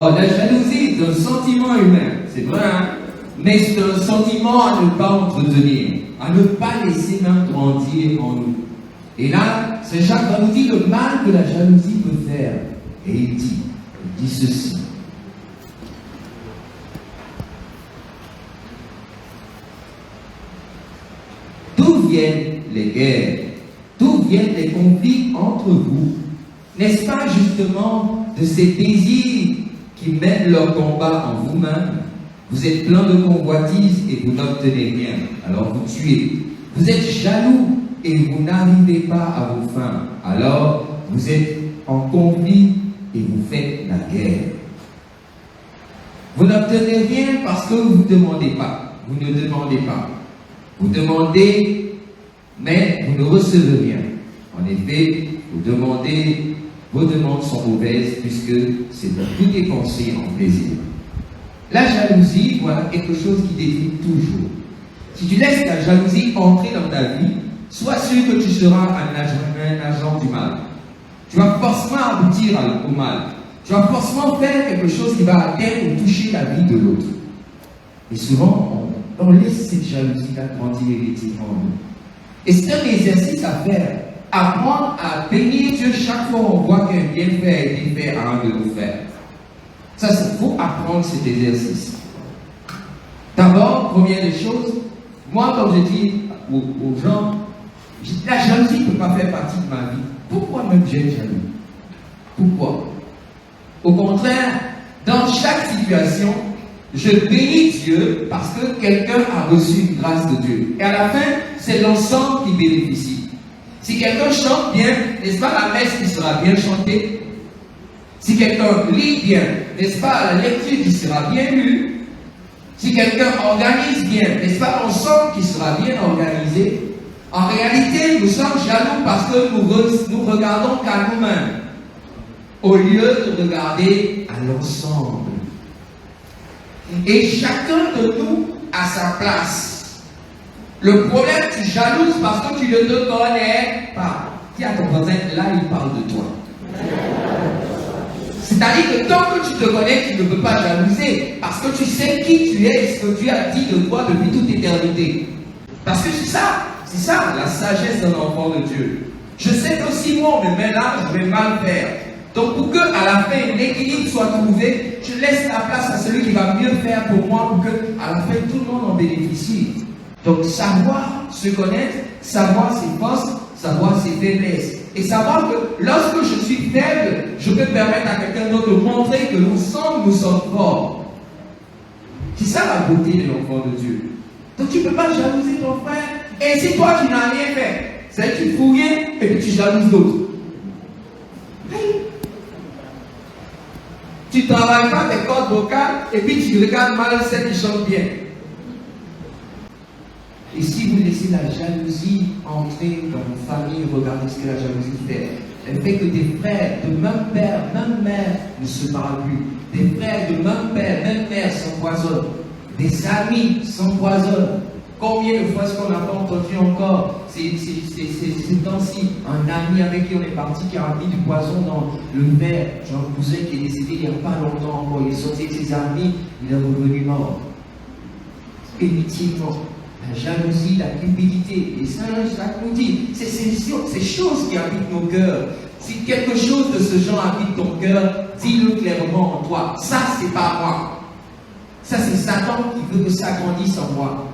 La jalousie est un sentiment humain, c'est vrai, hein? Mais c'est un sentiment à ne pas entretenir, à ne pas laisser même grandir en nous. Et là, Saint Jacques va nous dire le mal que la jalousie peut faire. Et il dit ceci. D'où viennent les guerres? D'où viennent les conflits entre vous? N'est-ce pas justement de ces désirs qui mènent leur combat en vous-même? Vous êtes plein de convoitises et vous n'obtenez rien, alors vous tuez. Vous êtes jaloux et vous n'arrivez pas à vos fins, alors vous êtes en conflit et vous faites la guerre. Vous n'obtenez rien parce que vous ne demandez pas. Vous ne demandez pas. Vous demandez, mais vous ne recevez rien. En effet, vous demandez, vos demandes sont mauvaises puisque c'est pour tout dépenser en plaisir. La jalousie, voilà quelque chose qui détruit toujours. Si tu laisses la jalousie entrer dans ta vie, sois sûr que tu seras un agent du mal. Tu vas forcément aboutir au mal. Tu vas forcément faire quelque chose qui va atteindre ou toucher la vie de l'autre. Et souvent, on laisse cette jalousie-là grandir effectivement en nous. Et c'est un exercice à faire. Apprendre à bénir Dieu chaque fois qu'on voit qu'un bienfait a été fait à un de nos frères. Ça, il faut apprendre cet exercice. D'abord, première des choses, moi, comme je dis aux gens, la jalousie ne peut pas faire partie de ma vie. Pourquoi même j'aime jaloux? Pourquoi? Au contraire, dans chaque situation, je bénis Dieu parce que quelqu'un a reçu une grâce de Dieu. Et à la fin, c'est l'ensemble qui bénéficie. Si quelqu'un chante bien, n'est-ce pas la messe qui sera bien chantée? Si quelqu'un lit bien, n'est-ce pas la lecture qui sera bien lue? Si quelqu'un organise bien, n'est-ce pas l'ensemble qui sera bien organisé? En réalité, nous sommes jaloux parce que nous regardons qu'à nous-mêmes, au lieu de regarder à l'ensemble. Et chacun de nous a sa place. Le problème, tu jalouses parce que tu ne te connais pas. Dis à ton voisin, là, il parle de toi. C'est-à-dire que tant que tu te connais, tu ne peux pas jalouser. Parce que tu sais qui tu es et ce que Dieu a dit de toi depuis toute éternité. Parce que c'est ça la sagesse d'un enfant de Dieu. Je sais que si moi on me met là, je vais mal faire. Donc pour que à la fin l'équilibre soit trouvé, je laisse la place à celui qui va mieux faire pour moi pour que à la fin tout le monde en bénéficie. Donc savoir se connaître, savoir ses forces, savoir ses faiblesses. Et savoir que lorsque je suis faible, je peux permettre à quelqu'un d'autre de montrer que ensemble nous sommes forts. C'est ça la beauté de l'enfant de Dieu. Donc tu ne peux pas jalouser ton frère. Et si toi tu n'as rien fait, c'est que tu fous rien et puis tu jalouses d'autres. Tu ne travailles pas tes cordes vocales et puis tu regardes mal celle qui chante bien. Et si vous laissez la jalousie entrer dans vos familles, regardez ce que la jalousie fait. Elle fait que des frères de même père, même mère ne se parlent plus. Des frères de même père, même mère s'empoisonnent. Des amis s'empoisonnent. Combien de fois est-ce qu'on n'a pas entendu encore ces temps-ci, un ami avec qui on est parti qui a mis du poison dans le verre. J'ai un cousin qui est décédé il n'y a pas longtemps encore. Il est sorti de ses amis, il est revenu mort. Inutilement. La jalousie, la cupidité. Et Saint Jacques nous dit, c'est ces choses qui habitent nos cœurs. Si quelque chose de ce genre habite ton cœur, dis-le clairement en toi. Ça, c'est pas moi. Ça, c'est Satan qui veut que ça grandisse en moi.